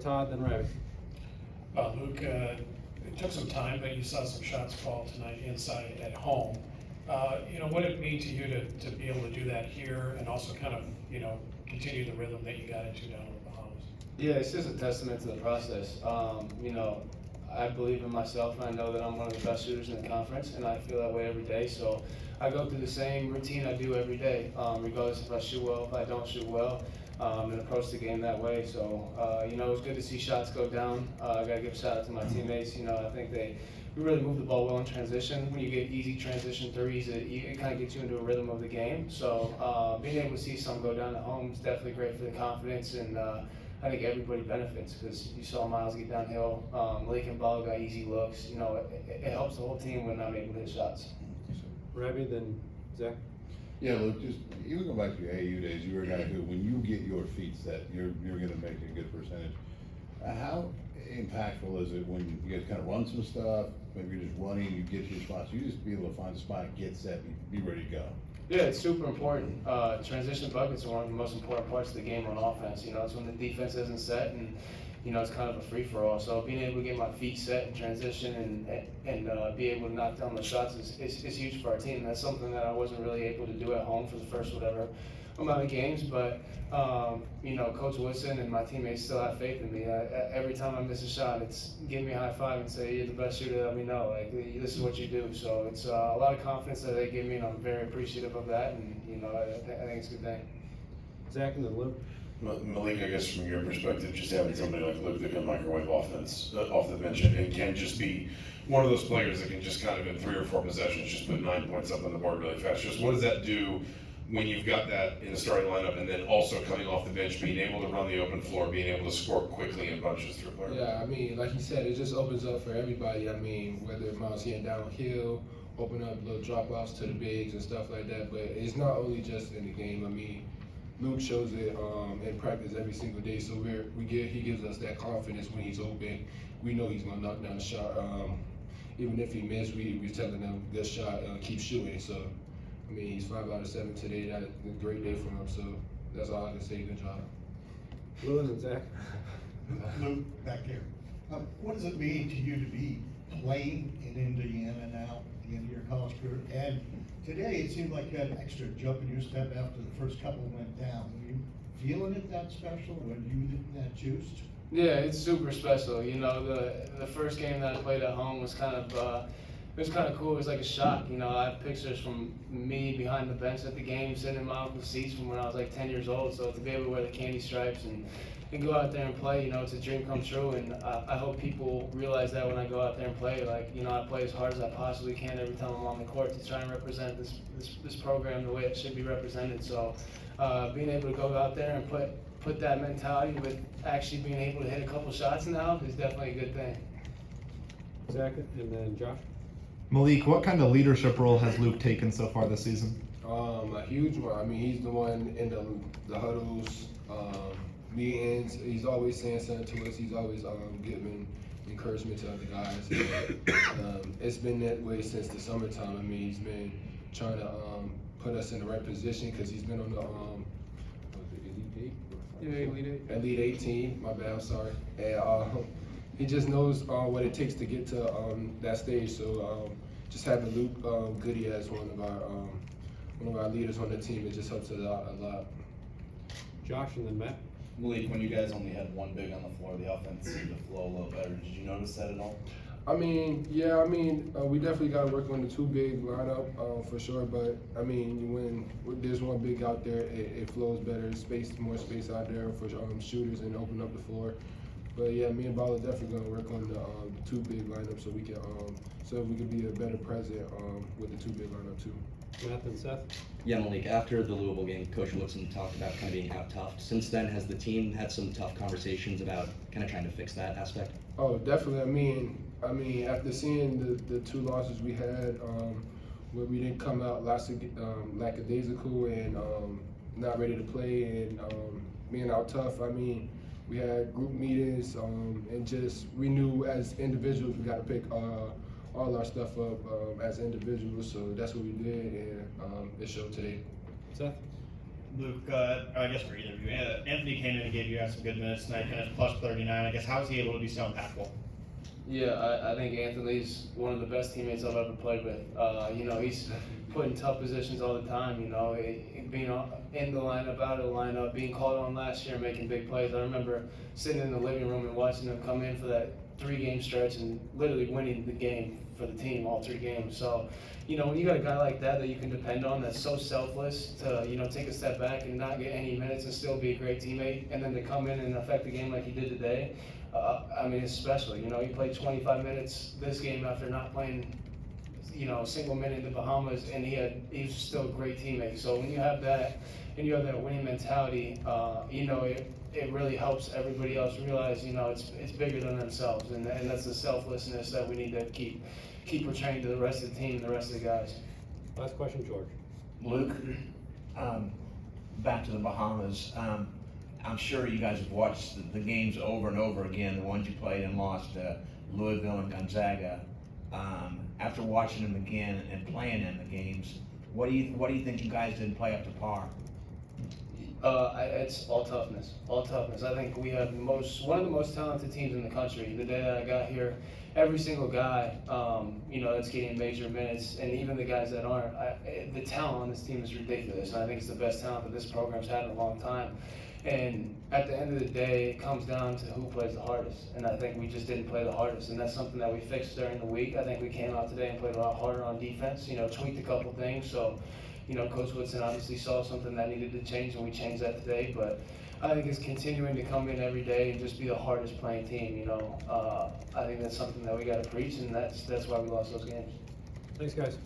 Todd, then Ravi. Luke, it took some time, but you saw some shots fall tonight inside at home. What did it mean to you to be able to do that here and also kind of, continue the rhythm that you got into down in the Bahamas? Yeah, it's just a testament to the process. I believe in myself, and I know that I'm one of the best shooters in the conference, and I feel that way every day. So I go through the same routine I do every day, regardless if I shoot well, if I don't shoot well, and approach the game that way. So, it was good to see shots go down. I got to give a shout out to my teammates. I think we really moved the ball well in transition. When you get easy transition threes, it kind of gets you into a rhythm of the game. So being able to see some go down at home is definitely great for the confidence, and I think everybody benefits because you saw Miles get downhill. Malik and Ball got easy looks. It helps the whole team when I'm able to hit shots. Ravi, then Zach. Yeah, look, just even go back to your AU days, you were a guy who, when you get your feet set, you're going to make a good percentage. How impactful is it when you guys kind of run some stuff, maybe you're just running, you get to your spots, you just be able to find a spot, get set, be ready to go? Yeah, it's super important. Transition buckets are one of the most important parts of the game on offense. It's when the defense isn't set, and it's kind of a free-for-all. So being able to get my feet set in transition and be able to knock down the shots is huge for our team. That's something that I wasn't really able to do at home for the first whatever amount of games. But Coach Woodson and my teammates still have faith in me. Every time I miss a shot, it's give me a high five and say, "You're the best shooter that we know. Like, this is what you do." So it's a lot of confidence that they give me, and I'm very appreciative of that. And I think it's a good thing. Zach, and then Luke. Malik, I guess from your perspective, just having somebody like Luke that can microwave offense off the bench and can just be one of those players that can just kind of in 3 or 4 possessions just put 9 points up on the board really fast. Just what does that do when you've got that in the starting lineup, and then also coming off the bench, being able to run the open floor, being able to score quickly in bunches through play? Yeah, like you said, it just opens up for everybody. Whether Miles getting downhill, open up little drop-offs to the bigs and stuff like that. But it's not only just in the game. Luke shows it in practice every single day. So he gives us that confidence when he's open. We know he's gonna knock down the shot. Even if he missed, we telling him good shot, keep shooting. So. He's 5 out of 7 today. That's a great day for him, so that's all I can say. Good job. Lewis and Zach. Luke, back here. What does it mean to you to be playing in Indiana now, at the end of your college career? And today it seemed like you had an extra jump in your step after the first couple went down. Were you feeling it that special when you did that juiced? Yeah, it's super special. The first game that I played at home was kind of it was kind of cool. It was like a shock. I have pictures from me behind the bench at the game, sitting in my uncle's seats from when I was like 10 years old. So to be able to wear the candy stripes and go out there and play, it's a dream come true. And I hope people realize that when I go out there and play. I play as hard as I possibly can every time I'm on the court to try and represent this program the way it should be represented. So being able to go out there and put that mentality with actually being able to hit a couple shots now is definitely a good thing. Zach, and then Josh. Malik, what kind of leadership role has Luke taken so far this season? A huge one. He's the one in the huddles, meetings. He's always saying something to us. He's always giving encouragement to other guys. It's been that way since the summertime. He's been trying to put us in the right position because he's been on the Elite 18. My bad. I'm sorry. And he just knows what it takes to get to that stage. So just having Luke Goode as one of our leaders on the team, it just helps a lot. Josh, and then Matt. Malik, when you guys only had one big on the floor, the offense seemed to flow a little better. Did you notice that at all? We definitely got to work on the 2 big lineup for sure. But when there's one big out there, it flows better. More space out there for shooters and open up the floor. But yeah, me and Ball are definitely gonna work on the 2 big lineup so we can be a better present with the 2 big lineup too. Matt and Seth. Yeah, Malik, after the Louisville game, Coach Woodson talked about kind of being out-toughed. Since then, has the team had some tough conversations about kind of trying to fix that aspect? Oh, definitely. After seeing the 2 losses we had, where we didn't come out lackadaisical and not ready to play and being out tough, we had group meetings and just we knew as individuals we got to pick all our stuff up as individuals. So that's what we did, and it showed today. Seth. Luke, I guess for either of you, Anthony came in and gave you guys some good minutes tonight, finished plus 39. I guess how is he able to be so impactful? Yeah, I think Anthony's one of the best teammates I've ever played with. You know, he's put in tough positions all the time, you know, being in the lineup, out of the lineup, being called on last year, making big plays. I remember sitting in the living room and watching him come in for that 3-game stretch and literally winning the game for the team, all 3 games. So, you know, when you got a guy like that you can depend on, that's so selfless to, you know, take a step back and not get any minutes and still be a great teammate, and then to come in and affect the game like he did today, I mean, it's special. You know, he played 25 minutes this game after not playing, you know, a single minute in the Bahamas, and he's still a great teammate. So when you have that, and you have that winning mentality, you know, it really helps everybody else realize, you know, it's bigger than themselves, and that's the selflessness that we need to keep portraying to the rest of the team and the rest of the guys. Last question, George. Luke, back to the Bahamas. I'm sure you guys have watched the games over and over again, the ones you played and lost, Louisville and Gonzaga. After watching them again and playing in the games, what do you think you guys didn't play up to par? It's all toughness. I think we have one of the most talented teams in the country. The day that I got here, every single guy, you know, that's getting major minutes, and even the guys that aren't, the talent on this team is ridiculous, and I think it's the best talent that this program's had in a long time. And at the end of the day, it comes down to who plays the hardest, and I think we just didn't play the hardest, and that's something that we fixed during the week. I think we came out today and played a lot harder on defense, you know, tweaked a couple things, so, you know, Coach Woodson obviously saw something that needed to change, and we changed that today, but I think it's continuing to come in every day and just be the hardest playing team, you know. I think that's something that we gotta preach, and that's why we lost those games. Thanks, guys.